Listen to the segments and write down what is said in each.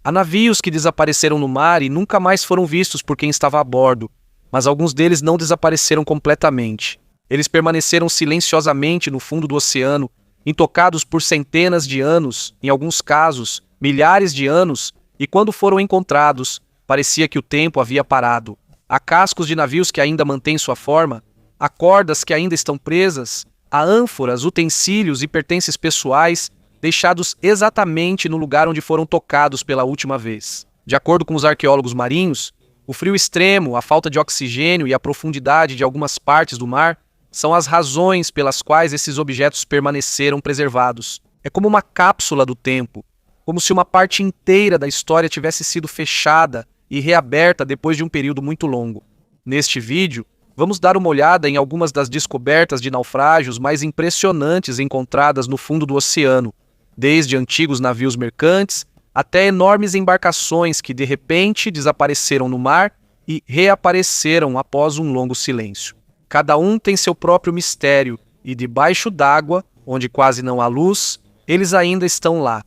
Há navios que desapareceram no mar e nunca mais foram vistos por quem estava a bordo, mas alguns deles não desapareceram completamente. Eles permaneceram silenciosamente no fundo do oceano, intocados por centenas de anos, em alguns casos, milhares de anos, e quando foram encontrados, parecia que o tempo havia parado. Há cascos de navios que ainda mantêm sua forma, há cordas que ainda estão presas, há ânforas, utensílios e pertences pessoais deixados exatamente no lugar onde foram tocados pela última vez. De acordo com os arqueólogos marinhos, o frio extremo, a falta de oxigênio e a profundidade de algumas partes do mar são as razões pelas quais esses objetos permaneceram preservados. É como uma cápsula do tempo, como se uma parte inteira da história tivesse sido fechada e reaberta depois de um período muito longo. Neste vídeo, vamos dar uma olhada em algumas das descobertas de naufrágios mais impressionantes encontradas no fundo do oceano, desde antigos navios mercantes até enormes embarcações que de repente desapareceram no mar e reapareceram após um longo silêncio. Cada um tem seu próprio mistério e debaixo d'água, onde quase não há luz, eles ainda estão lá,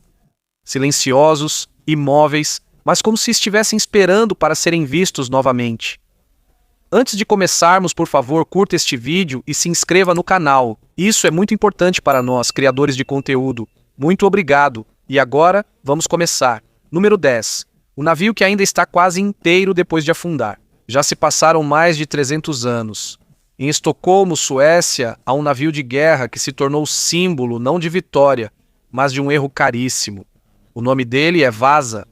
silenciosos, imóveis, mas como se estivessem esperando para serem vistos novamente. Antes de começarmos, por favor, curta este vídeo e se inscreva no canal. Isso é muito importante para nós, criadores de conteúdo. Muito obrigado. E agora, vamos começar. Número 10. O navio que ainda está quase inteiro depois de afundar. Já se passaram mais de 300 anos. Em Estocolmo, Suécia, há um navio de guerra que se tornou símbolo não de vitória, mas de um erro caríssimo. O nome dele é Vasa.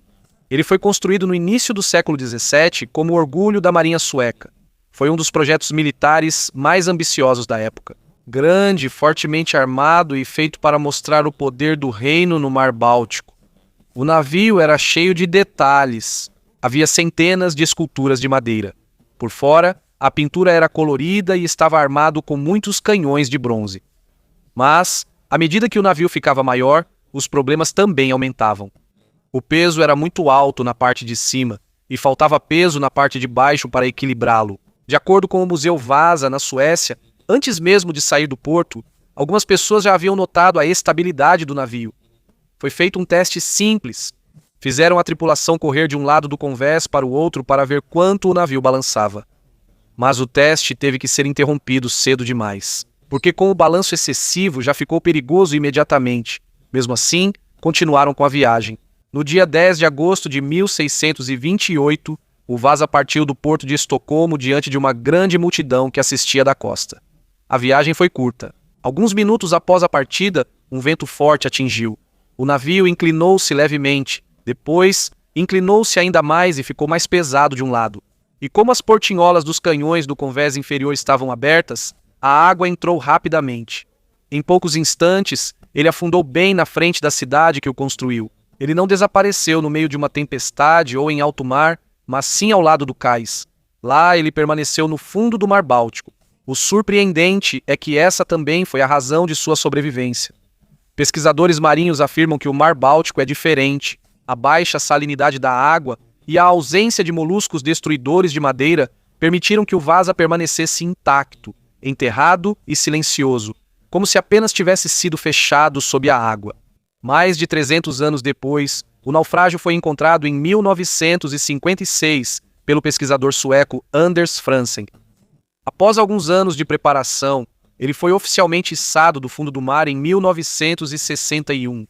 Ele foi construído no início do século XVII como orgulho da Marinha Sueca. Foi um dos projetos militares mais ambiciosos da época. Grande, fortemente armado e feito para mostrar o poder do reino no Mar Báltico. O navio era cheio de detalhes. Havia centenas de esculturas de madeira. Por fora, a pintura era colorida e estava armado com muitos canhões de bronze. Mas, à medida que o navio ficava maior, os problemas também aumentavam. O peso era muito alto na parte de cima e faltava peso na parte de baixo para equilibrá-lo. De acordo com o Museu Vasa, na Suécia, antes mesmo de sair do porto, algumas pessoas já haviam notado a estabilidade do navio. Foi feito um teste simples. Fizeram a tripulação correr de um lado do convés para o outro para ver quanto o navio balançava. Mas o teste teve que ser interrompido cedo demais, porque com o balanço excessivo já ficou perigoso imediatamente. Mesmo assim, continuaram com a viagem. No dia 10 de agosto de 1628, o Vasa partiu do porto de Estocolmo diante de uma grande multidão que assistia da costa. A viagem foi curta. Alguns minutos após a partida, um vento forte atingiu. O navio inclinou-se levemente. Depois, inclinou-se ainda mais e ficou mais pesado de um lado. E como as portinholas dos canhões do convés inferior estavam abertas, a água entrou rapidamente. Em poucos instantes, ele afundou bem na frente da cidade que o construiu. Ele não desapareceu no meio de uma tempestade ou em alto mar, mas sim ao lado do cais. Lá ele permaneceu no fundo do Mar Báltico. O surpreendente é que essa também foi a razão de sua sobrevivência. Pesquisadores marinhos afirmam que o Mar Báltico é diferente. A baixa salinidade da água e a ausência de moluscos destruidores de madeira permitiram que o Vasa permanecesse intacto, enterrado e silencioso, como se apenas tivesse sido fechado sob a água. Mais de 300 anos depois, o naufrágio foi encontrado em 1956 pelo pesquisador sueco Anders Franzen. Após alguns anos de preparação, ele foi oficialmente içado do fundo do mar em 1961.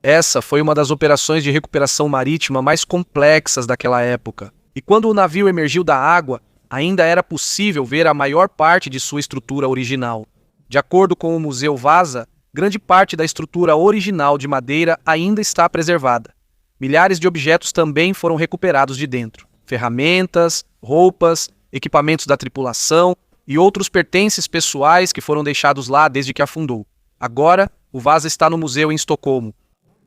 Essa foi uma das operações de recuperação marítima mais complexas daquela época. E quando o navio emergiu da água, ainda era possível ver a maior parte de sua estrutura original. De acordo com o Museu Vasa, grande parte da estrutura original de madeira ainda está preservada. Milhares de objetos também foram recuperados de dentro. Ferramentas, roupas, equipamentos da tripulação e outros pertences pessoais que foram deixados lá desde que afundou. Agora, o Vasa está no museu em Estocolmo.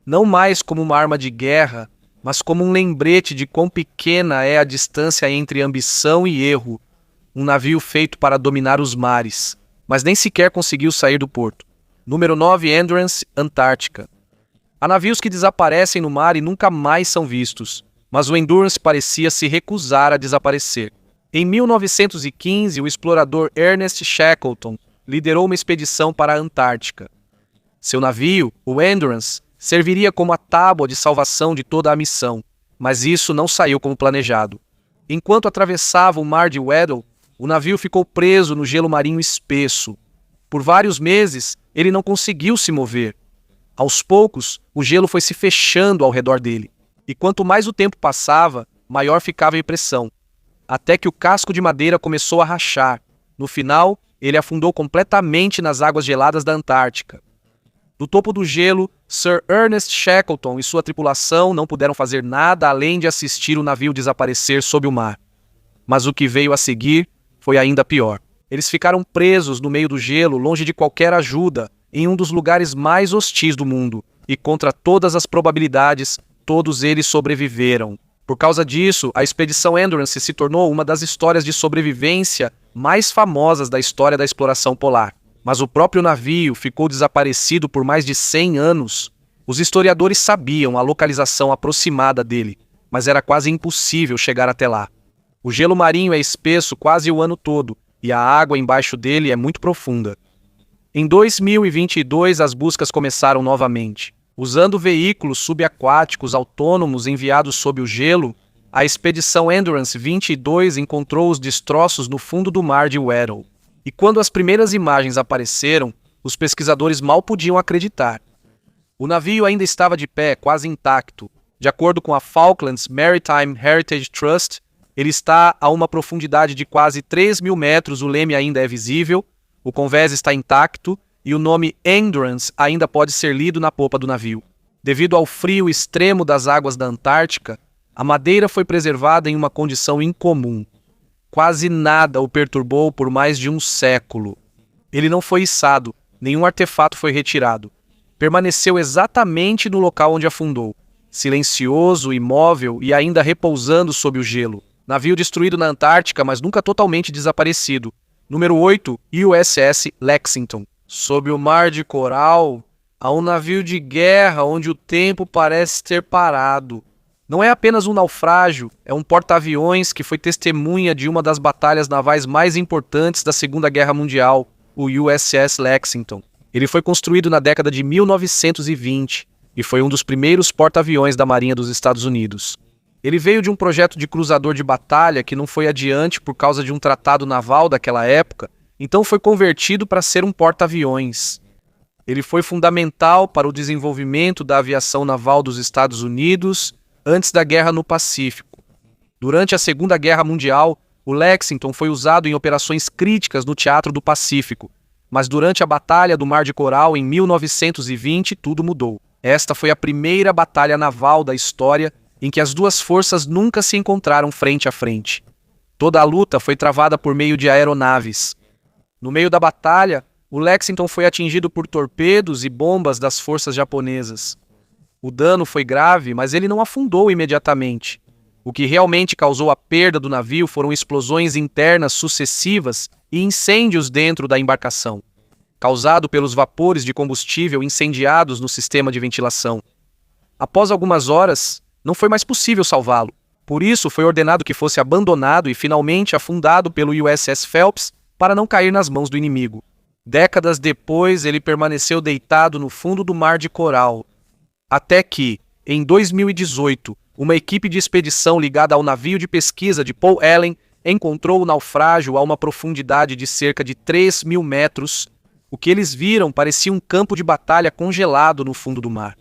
Não mais como uma arma de guerra, mas como um lembrete de quão pequena é a distância entre ambição e erro. Um navio feito para dominar os mares, mas nem sequer conseguiu sair do porto. Número 9, Endurance, Antártica. Há navios que desaparecem no mar e nunca mais são vistos, mas o Endurance parecia se recusar a desaparecer. Em 1915, o explorador Ernest Shackleton liderou uma expedição para a Antártica. Seu navio, o Endurance, serviria como a tábua de salvação de toda a missão. Mas isso não saiu como planejado. Enquanto atravessava o mar de Weddell, o navio ficou preso no gelo marinho espesso. Por vários meses, ele não conseguiu se mover. Aos poucos, o gelo foi se fechando ao redor dele. E quanto mais o tempo passava, maior ficava a impressão. Até que o casco de madeira começou a rachar. No final, ele afundou completamente nas águas geladas da Antártica. Do topo do gelo, Sir Ernest Shackleton e sua tripulação não puderam fazer nada além de assistir o navio desaparecer sob o mar. Mas o que veio a seguir foi ainda pior. Eles ficaram presos no meio do gelo, longe de qualquer ajuda, em um dos lugares mais hostis do mundo, e contra todas as probabilidades, todos eles sobreviveram. Por causa disso, a expedição Endurance se tornou uma das histórias de sobrevivência mais famosas da história da exploração polar. Mas o próprio navio ficou desaparecido por mais de 100 anos. Os historiadores sabiam a localização aproximada dele, mas era quase impossível chegar até lá. O gelo marinho é espesso quase o ano todo, e a água embaixo dele é muito profunda. Em 2022, as buscas começaram novamente. Usando veículos subaquáticos autônomos enviados sob o gelo, a expedição Endurance 22 encontrou os destroços no fundo do mar de Weddell. E quando as primeiras imagens apareceram, os pesquisadores mal podiam acreditar. O navio ainda estava de pé, quase intacto. De acordo com a Falklands Maritime Heritage Trust, ele está a uma profundidade de quase 3.000 metros, o leme ainda é visível, o convés está intacto e o nome Endurance ainda pode ser lido na popa do navio. Devido ao frio extremo das águas da Antártica, a madeira foi preservada em uma condição incomum. Quase nada o perturbou por mais de um século. Ele não foi içado, nenhum artefato foi retirado. Permaneceu exatamente no local onde afundou, silencioso, imóvel e ainda repousando sob o gelo. Navio destruído na Antártica, mas nunca totalmente desaparecido. Número 8, USS Lexington. Sob o mar de coral, há um navio de guerra onde o tempo parece ter parado. Não é apenas um naufrágio, é um porta-aviões que foi testemunha de uma das batalhas navais mais importantes da Segunda Guerra Mundial, o USS Lexington. Ele foi construído na década de 1920 e foi um dos primeiros porta-aviões da Marinha dos Estados Unidos. Ele veio de um projeto de cruzador de batalha que não foi adiante por causa de um tratado naval daquela época, então foi convertido para ser um porta-aviões. Ele foi fundamental para o desenvolvimento da aviação naval dos Estados Unidos antes da Guerra no Pacífico. Durante a Segunda Guerra Mundial, o Lexington foi usado em operações críticas no Teatro do Pacífico, mas durante a Batalha do Mar de Coral, em 1920, tudo mudou. Esta foi a primeira batalha naval da história em que as duas forças nunca se encontraram frente a frente. Toda a luta foi travada por meio de aeronaves. No meio da batalha, o Lexington foi atingido por torpedos e bombas das forças japonesas. O dano foi grave, mas ele não afundou imediatamente. O que realmente causou a perda do navio foram explosões internas sucessivas e incêndios dentro da embarcação, causado pelos vapores de combustível incendiados no sistema de ventilação. Após algumas horas, não foi mais possível salvá-lo. Por isso, foi ordenado que fosse abandonado e finalmente afundado pelo USS Phelps para não cair nas mãos do inimigo. Décadas depois, ele permaneceu deitado no fundo do Mar de Coral. Até que, em 2018, uma equipe de expedição ligada ao navio de pesquisa de Paul Allen encontrou o naufrágio a uma profundidade de cerca de 3.000 metros. O que eles viram parecia um campo de batalha congelado no fundo do mar.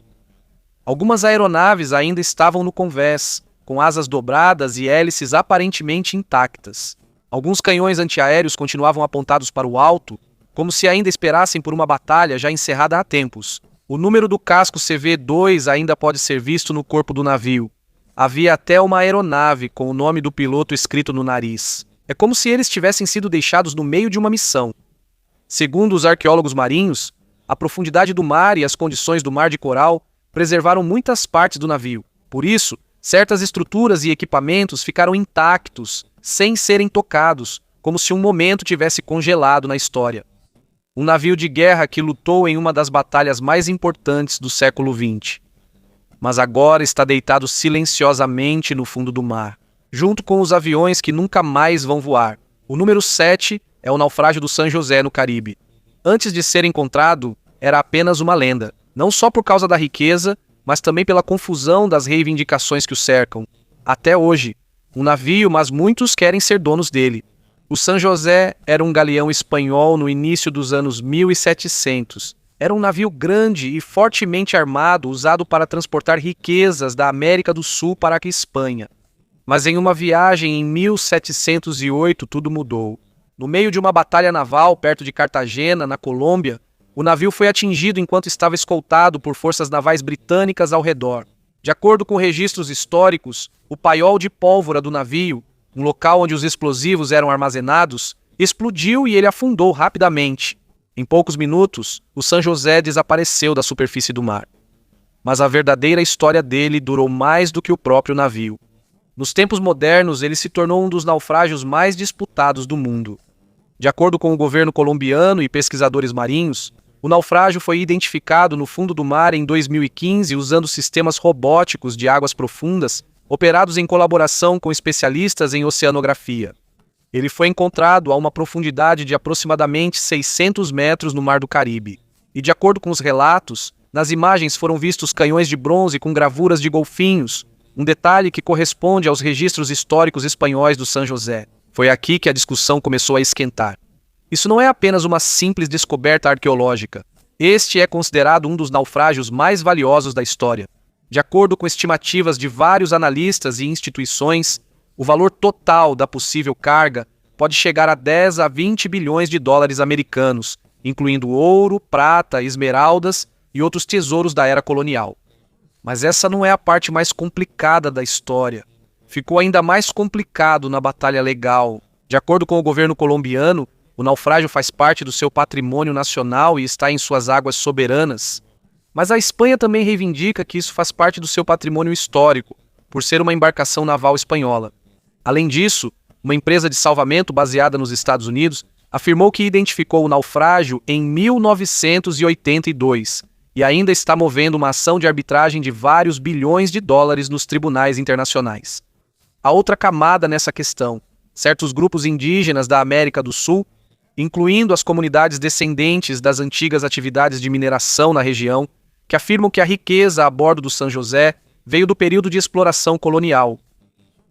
Algumas aeronaves ainda estavam no convés, com asas dobradas e hélices aparentemente intactas. Alguns canhões antiaéreos continuavam apontados para o alto, como se ainda esperassem por uma batalha já encerrada há tempos. O número do casco CV-2 ainda pode ser visto no corpo do navio. Havia até uma aeronave com o nome do piloto escrito no nariz. É como se eles tivessem sido deixados no meio de uma missão. Segundo os arqueólogos marinhos, a profundidade do mar e as condições do Mar de Coral preservaram muitas partes do navio. Por isso, certas estruturas e equipamentos ficaram intactos, sem serem tocados, como se um momento tivesse congelado na história. Um navio de guerra que lutou em uma das batalhas mais importantes do século XX. Mas agora está deitado silenciosamente no fundo do mar, junto com os aviões que nunca mais vão voar. O número 7 é o naufrágio do San José no Caribe. Antes de ser encontrado, era apenas uma lenda, não só por causa da riqueza, mas também pela confusão das reivindicações que o cercam. Até hoje, um navio, mas muitos querem ser donos dele. O San José era um galeão espanhol no início dos anos 1700. Era um navio grande e fortemente armado, usado para transportar riquezas da América do Sul para a Espanha. Mas em uma viagem em 1708 tudo mudou. No meio de uma batalha naval perto de Cartagena, na Colômbia, o navio foi atingido enquanto estava escoltado por forças navais britânicas ao redor. De acordo com registros históricos, o paiol de pólvora do navio, um local onde os explosivos eram armazenados, explodiu e ele afundou rapidamente. Em poucos minutos, o San José desapareceu da superfície do mar. Mas a verdadeira história dele durou mais do que o próprio navio. Nos tempos modernos, ele se tornou um dos naufrágios mais disputados do mundo. De acordo com o governo colombiano e pesquisadores marinhos, o naufrágio foi identificado no fundo do mar em 2015 usando sistemas robóticos de águas profundas, operados em colaboração com especialistas em oceanografia. Ele foi encontrado a uma profundidade de aproximadamente 600 metros no Mar do Caribe. E de acordo com os relatos, nas imagens foram vistos canhões de bronze com gravuras de golfinhos, um detalhe que corresponde aos registros históricos espanhóis do San José. Foi aqui que a discussão começou a esquentar. Isso não é apenas uma simples descoberta arqueológica. Este é considerado um dos naufrágios mais valiosos da história. De acordo com estimativas de vários analistas e instituições, o valor total da possível carga pode chegar a 10 a 20 bilhões de dólares americanos, incluindo ouro, prata, esmeraldas e outros tesouros da era colonial. Mas essa não é a parte mais complicada da história. Ficou ainda mais complicado na batalha legal. De acordo com o governo colombiano, o naufrágio faz parte do seu patrimônio nacional e está em suas águas soberanas. Mas a Espanha também reivindica que isso faz parte do seu patrimônio histórico, por ser uma embarcação naval espanhola. Além disso, uma empresa de salvamento baseada nos Estados Unidos afirmou que identificou o naufrágio em 1982 e ainda está movendo uma ação de arbitragem de vários bilhões de dólares nos tribunais internacionais. A outra camada nessa questão, certos grupos indígenas da América do Sul, incluindo as comunidades descendentes das antigas atividades de mineração na região, que afirmam que a riqueza a bordo do San José veio do período de exploração colonial.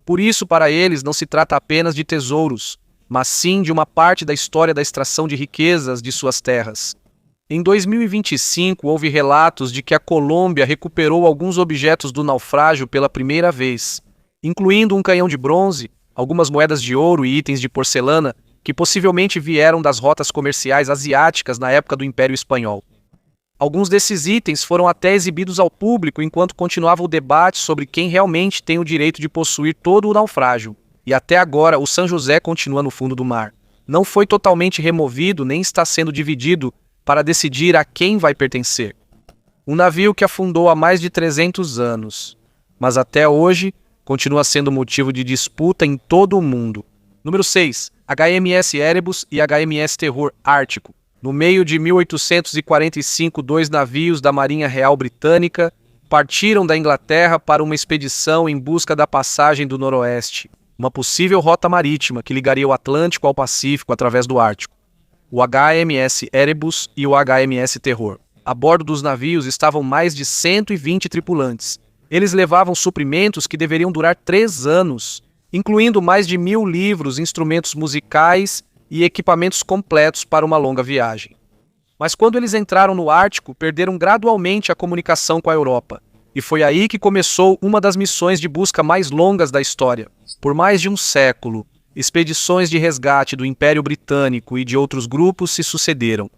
Por isso, para eles, não se trata apenas de tesouros, mas sim de uma parte da história da extração de riquezas de suas terras. Em 2025, houve relatos de que a Colômbia recuperou alguns objetos do naufrágio pela primeira vez, incluindo um canhão de bronze, algumas moedas de ouro e itens de porcelana que possivelmente vieram das rotas comerciais asiáticas na época do Império Espanhol. Alguns desses itens foram até exibidos ao público enquanto continuava o debate sobre quem realmente tem o direito de possuir todo o naufrágio. E até agora o San José continua no fundo do mar. Não foi totalmente removido nem está sendo dividido para decidir a quem vai pertencer. Um navio que afundou há mais de 300 anos, mas até hoje continua sendo motivo de disputa em todo o mundo. Número 6. HMS Erebus e HMS Terror Ártico. No meio de 1845, 2 navios da Marinha Real Britânica partiram da Inglaterra para uma expedição em busca da passagem do Noroeste, uma possível rota marítima que ligaria o Atlântico ao Pacífico através do Ártico. O HMS Erebus e o HMS Terror. A bordo dos navios estavam mais de 120 tripulantes. Eles levavam suprimentos que deveriam durar 3 anos, incluindo mais de 1.000 livros, instrumentos musicais e equipamentos completos para uma longa viagem. Mas quando eles entraram no Ártico, perderam gradualmente a comunicação com a Europa. E foi aí que começou uma das missões de busca mais longas da história. Por mais de um século, expedições de resgate do Império Britânico e de outros grupos se sucederam.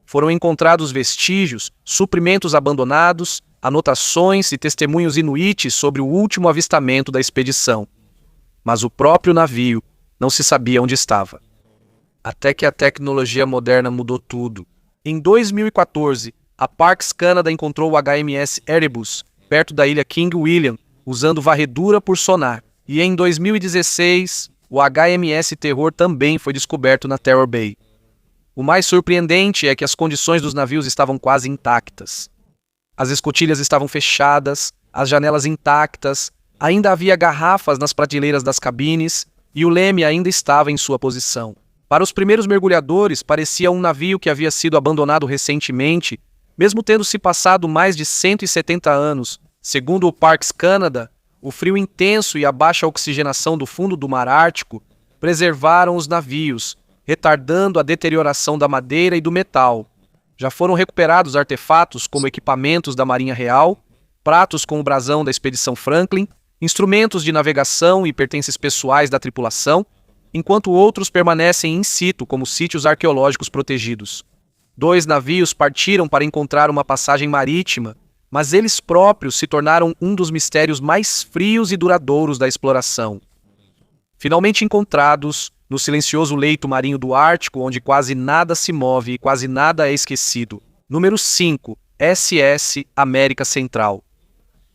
Foram encontrados vestígios, suprimentos abandonados, anotações e testemunhos inuites sobre o último avistamento da expedição. Mas o próprio navio não se sabia onde estava. Até que a tecnologia moderna mudou tudo. Em 2014, a Parks Canada encontrou o HMS Erebus perto da ilha King William, usando varredura por sonar. E em 2016, o HMS Terror também foi descoberto na Terror Bay. O mais surpreendente é que as condições dos navios estavam quase intactas. As escotilhas estavam fechadas, as janelas intactas, ainda havia garrafas nas prateleiras das cabines e o leme ainda estava em sua posição. Para os primeiros mergulhadores, parecia um navio que havia sido abandonado recentemente, Mesmo tendo se passado mais de 170 anos, segundo o Parks Canada, o frio intenso e a baixa oxigenação do fundo do Mar Ártico preservaram os navios, retardando a deterioração da madeira e do metal. Já foram recuperados artefatos como equipamentos da Marinha Real, pratos com o brasão da Expedição Franklin, instrumentos de navegação e pertences pessoais da tripulação, enquanto outros permanecem in situ como sítios arqueológicos protegidos. 2 navios partiram para encontrar uma passagem marítima, mas eles próprios se tornaram um dos mistérios mais frios e duradouros da exploração. Finalmente encontrados, no silencioso leito marinho do Ártico, onde quase nada se move e quase nada é esquecido. Número 5. SS América Central.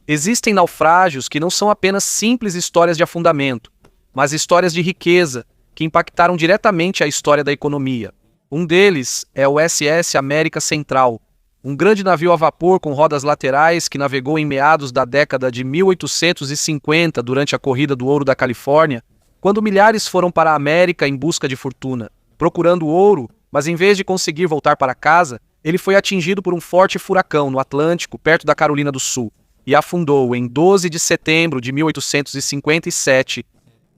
Existem naufrágios que não são apenas simples histórias de afundamento, mas histórias de riqueza que impactaram diretamente a história da economia. Um deles é o SS América Central, um grande navio a vapor com rodas laterais que navegou em meados da década de 1850 durante a Corrida do Ouro da Califórnia, quando milhares foram para a América em busca de fortuna, procurando ouro, mas em vez de conseguir voltar para casa, ele foi atingido por um forte furacão no Atlântico, perto da Carolina do Sul, e afundou em 12 de setembro de 1857.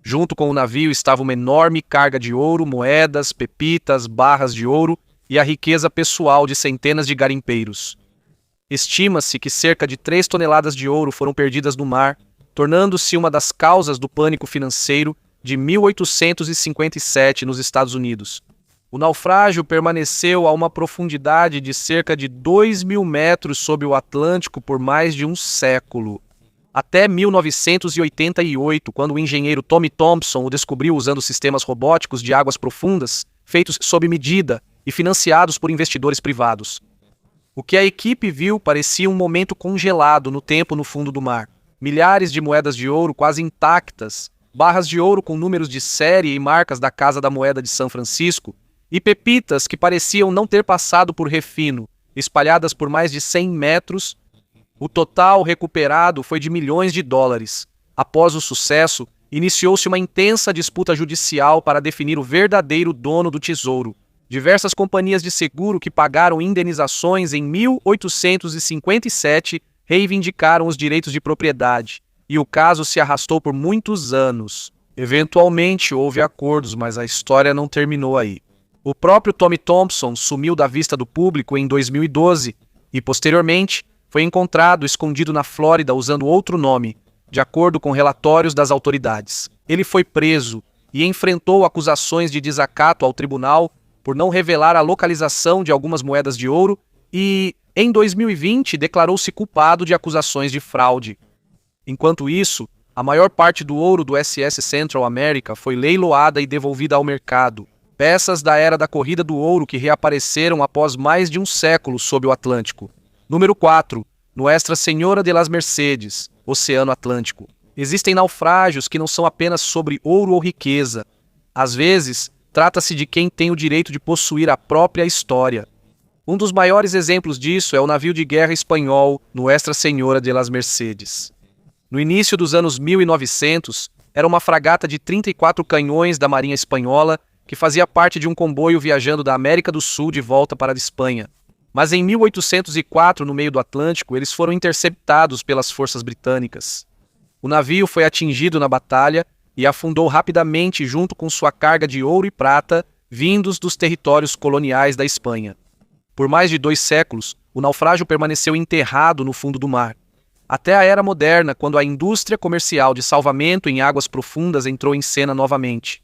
Junto com o navio estava uma enorme carga de ouro, moedas, pepitas, barras de ouro e a riqueza pessoal de centenas de garimpeiros. Estima-se que cerca de 3 toneladas de ouro foram perdidas no mar, tornando-se uma das causas do pânico financeiro de 1857 nos Estados Unidos. O naufrágio permaneceu a uma profundidade de cerca de 2.000 metros sob o Atlântico por mais de um século. Até 1988, quando o engenheiro Tommy Thompson o descobriu usando sistemas robóticos de águas profundas, feitos sob medida e financiados por investidores privados. O que a equipe viu parecia um momento congelado no tempo no fundo do mar. Milhares de moedas de ouro quase intactas, barras de ouro com números de série e marcas da Casa da Moeda de São Francisco, e pepitas que pareciam não ter passado por refino, espalhadas por mais de 100 metros. O total recuperado foi de milhões de dólares. Após o sucesso, iniciou-se uma intensa disputa judicial para definir o verdadeiro dono do tesouro. Diversas companhias de seguro que pagaram indenizações em 1857 reivindicaram os direitos de propriedade, e o caso se arrastou por muitos anos. Eventualmente houve acordos, mas a história não terminou aí. O próprio Tommy Thompson sumiu da vista do público em 2012 e, posteriormente, foi encontrado escondido na Flórida usando outro nome, de acordo com relatórios das autoridades. Ele foi preso e enfrentou acusações de desacato ao tribunal por não revelar a localização de algumas moedas de ouro e, em 2020, declarou-se culpado de acusações de fraude. Enquanto isso, a maior parte do ouro do SS Central America foi leiloada e devolvida ao mercado. Peças da era da Corrida do Ouro que reapareceram após mais de um século sob o Atlântico. Número 4. Nuestra Senhora de las Mercedes, Oceano Atlântico. Existem naufrágios que não são apenas sobre ouro ou riqueza. Às vezes, trata-se de quem tem o direito de possuir a própria história. Um dos maiores exemplos disso é o navio de guerra espanhol Nuestra Senhora de las Mercedes. No início dos anos 1900, era uma fragata de 34 canhões da Marinha Espanhola que fazia parte de um comboio viajando da América do Sul de volta para a Espanha. Mas em 1804, no meio do Atlântico, eles foram interceptados pelas forças britânicas. O navio foi atingido na batalha e afundou rapidamente junto com sua carga de ouro e prata, vindos dos territórios coloniais da Espanha. Por mais de 2 séculos, o naufrágio permaneceu enterrado no fundo do mar. Até a Era Moderna, quando a indústria comercial de salvamento em águas profundas entrou em cena novamente.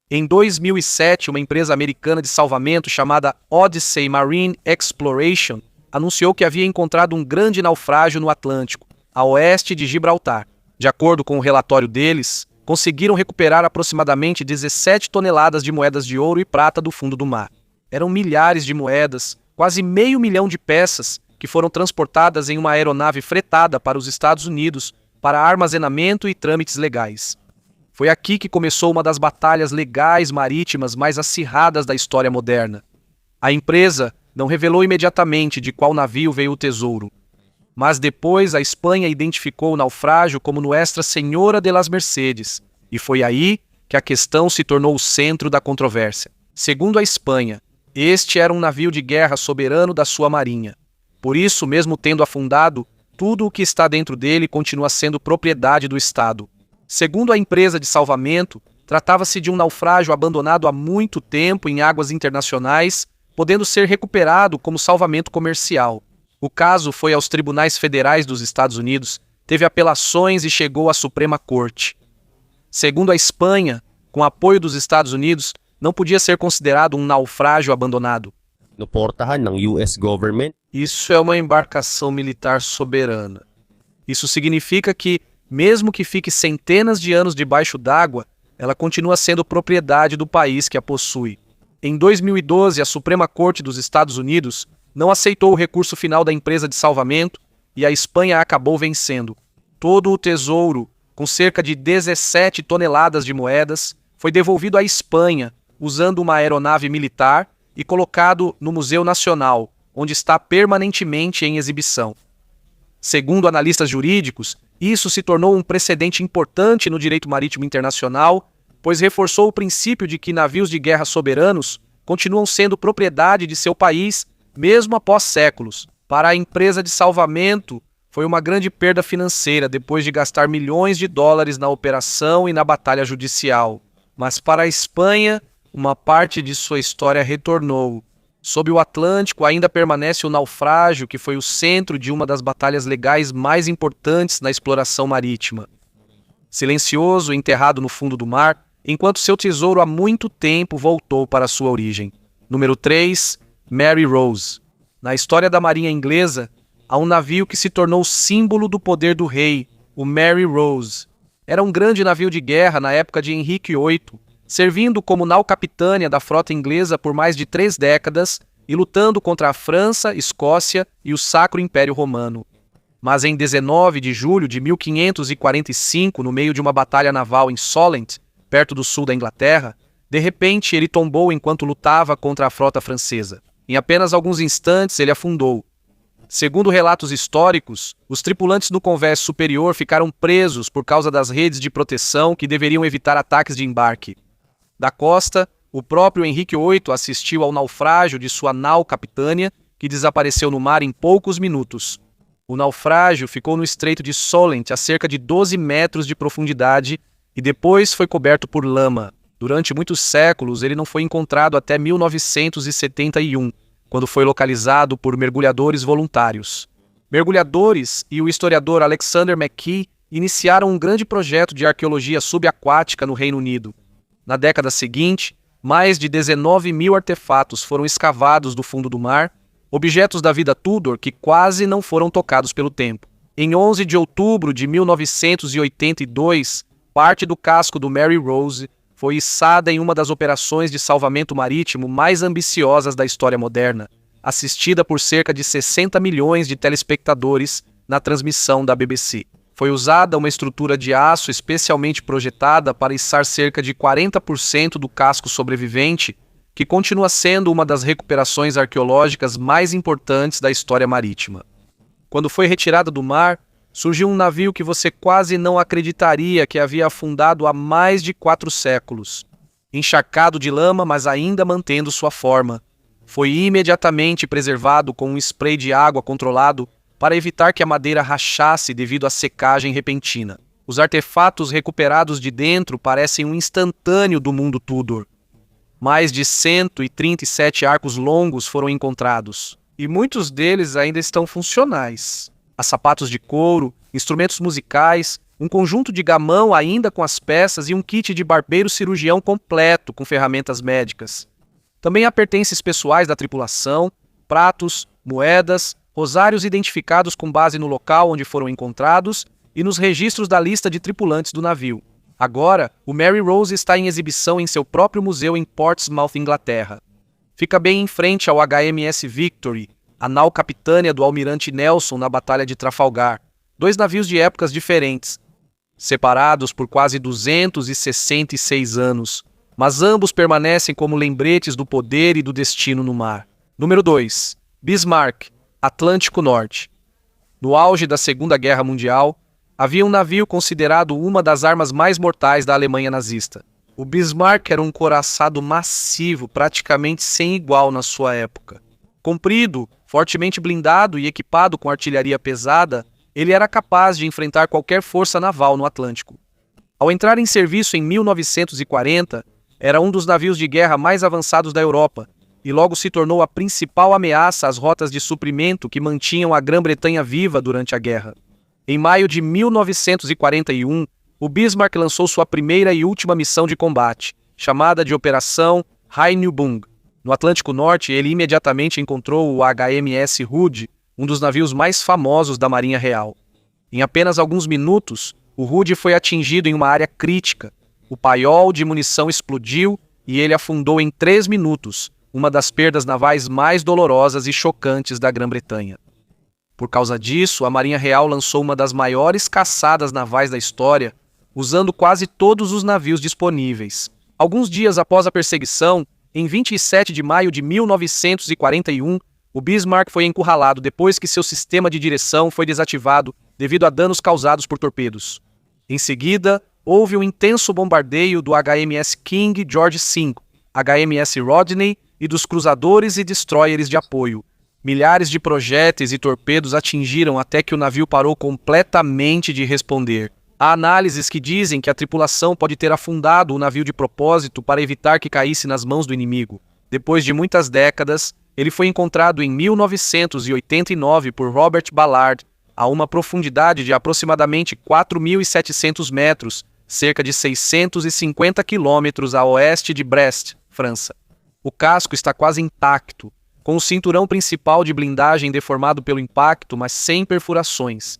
Em 2007, uma empresa americana de salvamento chamada Odyssey Marine Exploration anunciou que havia encontrado um grande naufrágio no Atlântico, a oeste de Gibraltar. De acordo com o relatório deles, conseguiram recuperar aproximadamente 17 toneladas de moedas de ouro e prata do fundo do mar. Eram milhares de moedas, quase 500 mil de peças, que foram transportadas em uma aeronave fretada para os Estados Unidos para armazenamento e trâmites legais. Foi aqui que começou uma das batalhas legais marítimas mais acirradas da história moderna. A empresa não revelou imediatamente de qual navio veio o tesouro, mas depois a Espanha identificou o naufrágio como Nuestra Senhora de las Mercedes, e foi aí que a questão se tornou o centro da controvérsia. Segundo a Espanha, este era um navio de guerra soberano da sua marinha. Por isso, mesmo tendo afundado, tudo o que está dentro dele continua sendo propriedade do Estado. Segundo a empresa de salvamento, tratava-se de um naufrágio abandonado há muito tempo em águas internacionais, podendo ser recuperado como salvamento comercial. O caso foi aos tribunais federais dos Estados Unidos, teve apelações e chegou à Suprema Corte. Segundo a Espanha, com apoio dos Estados Unidos, não podia ser considerado um naufrágio abandonado. Suportahan ng US government. Isso é uma embarcação militar soberana. Isso significa que, mesmo que fique centenas de anos debaixo d'água, ela continua sendo propriedade do país que a possui. Em 2012, a Suprema Corte dos Estados Unidos não aceitou o recurso final da empresa de salvamento e a Espanha acabou vencendo. Todo o tesouro, com cerca de 17 toneladas de moedas, foi devolvido à Espanha, usando uma aeronave militar e colocado no Museu Nacional, onde está permanentemente em exibição. Segundo analistas jurídicos, isso se tornou um precedente importante no direito marítimo internacional, pois reforçou o princípio de que navios de guerra soberanos continuam sendo propriedade de seu país, mesmo após séculos. Para a empresa de salvamento, foi uma grande perda financeira depois de gastar milhões de dólares na operação e na batalha judicial. Mas para a Espanha, uma parte de sua história retornou. Sob o Atlântico ainda permanece o naufrágio, que foi o centro de uma das batalhas legais mais importantes na exploração marítima. Silencioso, enterrado no fundo do mar, enquanto seu tesouro há muito tempo voltou para sua origem. Número 3, Mary Rose. Na história da Marinha Inglesa, há um navio que se tornou símbolo do poder do rei, o Mary Rose. Era um grande navio de guerra na época de Henrique VIII, servindo como nau-capitânia da frota inglesa por mais de 3 décadas e lutando contra a França, Escócia e o Sacro Império Romano. Mas em 19 de julho de 1545, no meio de uma batalha naval em Solent, perto do sul da Inglaterra, de repente ele tombou enquanto lutava contra a frota francesa. Em apenas alguns instantes ele afundou. Segundo relatos históricos, os tripulantes no convés superior ficaram presos por causa das redes de proteção que deveriam evitar ataques de embarque. Da costa, o próprio Henrique VIII assistiu ao naufrágio de sua nau-capitânia, que desapareceu no mar em poucos minutos. O naufrágio ficou no estreito de Solent a cerca de 12 metros de profundidade e depois foi coberto por lama. Durante muitos séculos, ele não foi encontrado até 1971, quando foi localizado por mergulhadores voluntários. Mergulhadores e o historiador Alexander McKee iniciaram um grande projeto de arqueologia subaquática no Reino Unido. Na década seguinte, mais de 19 mil artefatos foram escavados do fundo do mar, objetos da vida Tudor que quase não foram tocados pelo tempo. Em 11 de outubro de 1982, parte do casco do Mary Rose foi içada em uma das operações de salvamento marítimo mais ambiciosas da história moderna, assistida por cerca de 60 milhões de telespectadores na transmissão da BBC. Foi usada uma estrutura de aço especialmente projetada para içar cerca de 40% do casco sobrevivente, que continua sendo uma das recuperações arqueológicas mais importantes da história marítima. Quando foi retirada do mar, surgiu um navio que você quase não acreditaria que havia afundado há mais de 4 séculos. Encharcado de lama, mas ainda mantendo sua forma. Foi imediatamente preservado com um spray de água controlado para evitar que a madeira rachasse devido à secagem repentina. Os artefatos recuperados de dentro parecem um instantâneo do mundo Tudor. Mais de 137 arcos longos foram encontrados, e muitos deles ainda estão funcionais. Há sapatos de couro, instrumentos musicais, um conjunto de gamão ainda com as peças e um kit de barbeiro cirurgião completo com ferramentas médicas. Também há pertences pessoais da tripulação, pratos, moedas, rosários identificados com base no local onde foram encontrados e nos registros da lista de tripulantes do navio. Agora, o Mary Rose está em exibição em seu próprio museu em Portsmouth, Inglaterra. Fica bem em frente ao HMS Victory, a nau-capitânia do almirante Nelson na Batalha de Trafalgar, 2 navios de épocas diferentes, separados por quase 266 anos, mas ambos permanecem como lembretes do poder e do destino no mar. Número 2. Bismarck, Atlântico Norte. No auge da Segunda Guerra Mundial, havia um navio considerado uma das armas mais mortais da Alemanha nazista. O Bismarck era um couraçado massivo, praticamente sem igual na sua época. Comprido, fortemente blindado e equipado com artilharia pesada, ele era capaz de enfrentar qualquer força naval no Atlântico. Ao entrar em serviço em 1940, era um dos navios de guerra mais avançados da Europa e logo se tornou a principal ameaça às rotas de suprimento que mantinham a Grã-Bretanha viva durante a guerra. Em maio de 1941, o Bismarck lançou sua primeira e última missão de combate, chamada de Operação Heineubung. No Atlântico Norte, ele imediatamente encontrou o HMS Hood, um dos navios mais famosos da Marinha Real. Em apenas alguns minutos, o Hood foi atingido em uma área crítica. O paiol de munição explodiu e ele afundou em 3 minutos, uma das perdas navais mais dolorosas e chocantes da Grã-Bretanha. Por causa disso, a Marinha Real lançou uma das maiores caçadas navais da história, usando quase todos os navios disponíveis. Alguns dias após a perseguição, em 27 de maio de 1941, o Bismarck foi encurralado depois que seu sistema de direção foi desativado devido a danos causados por torpedos. Em seguida, houve um intenso bombardeio do HMS King George V, HMS Rodney e dos cruzadores e destroyers de apoio. Milhares de projéteis e torpedos atingiram até que o navio parou completamente de responder. Há análises que dizem que a tripulação pode ter afundado o navio de propósito para evitar que caísse nas mãos do inimigo. Depois de muitas décadas, ele foi encontrado em 1989 por Robert Ballard, a uma profundidade de aproximadamente 4.700 metros, cerca de 650 quilômetros a oeste de Brest, França. O casco está quase intacto, com o cinturão principal de blindagem deformado pelo impacto, mas sem perfurações.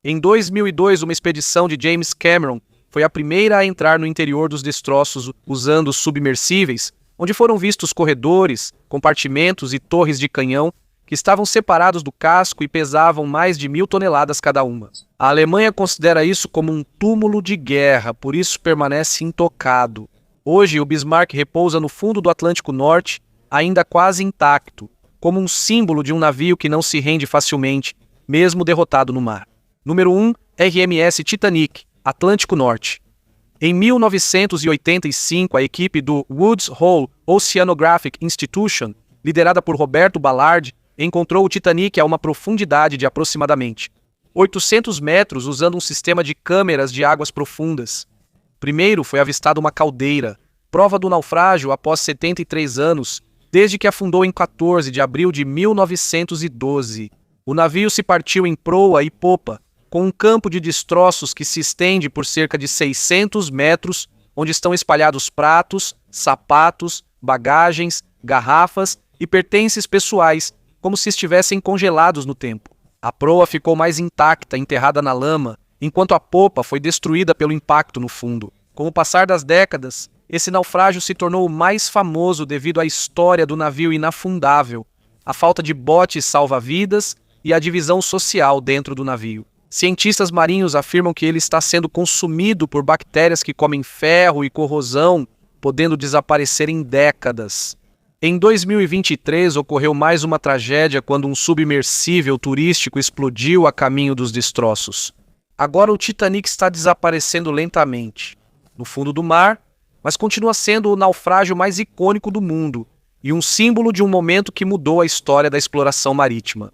Em 2002, uma expedição de James Cameron foi a primeira a entrar no interior dos destroços usando submersíveis, onde foram vistos corredores, compartimentos e torres de canhão que estavam separados do casco e pesavam mais de 1.000 toneladas cada uma. A Alemanha considera isso como um túmulo de guerra, por isso permanece intocado. Hoje, o Bismarck repousa no fundo do Atlântico Norte, ainda quase intacto, como um símbolo de um navio que não se rende facilmente, mesmo derrotado no mar. Número 1, RMS Titanic, Atlântico Norte. Em 1985, a equipe do Woods Hole Oceanographic Institution, liderada por Roberto Ballard, encontrou o Titanic a uma profundidade de aproximadamente 800 metros usando um sistema de câmeras de águas profundas. Primeiro foi avistada uma caldeira, prova do naufrágio após 73 anos, desde que afundou em 14 de abril de 1912. O navio se partiu em proa e popa, com um campo de destroços que se estende por cerca de 600 metros, onde estão espalhados pratos, sapatos, bagagens, garrafas e pertences pessoais, como se estivessem congelados no tempo. A proa ficou mais intacta, enterrada na lama, enquanto a popa foi destruída pelo impacto no fundo. Com o passar das décadas, esse naufrágio se tornou o mais famoso devido à história do navio inafundável, a falta de botes salva-vidas e a divisão social dentro do navio. Cientistas marinhos afirmam que ele está sendo consumido por bactérias que comem ferro e corrosão, podendo desaparecer em décadas. Em 2023, ocorreu mais uma tragédia quando um submersível turístico explodiu a caminho dos destroços. Agora o Titanic está desaparecendo lentamente no fundo do mar, mas continua sendo o naufrágio mais icônico do mundo e um símbolo de um momento que mudou a história da exploração marítima.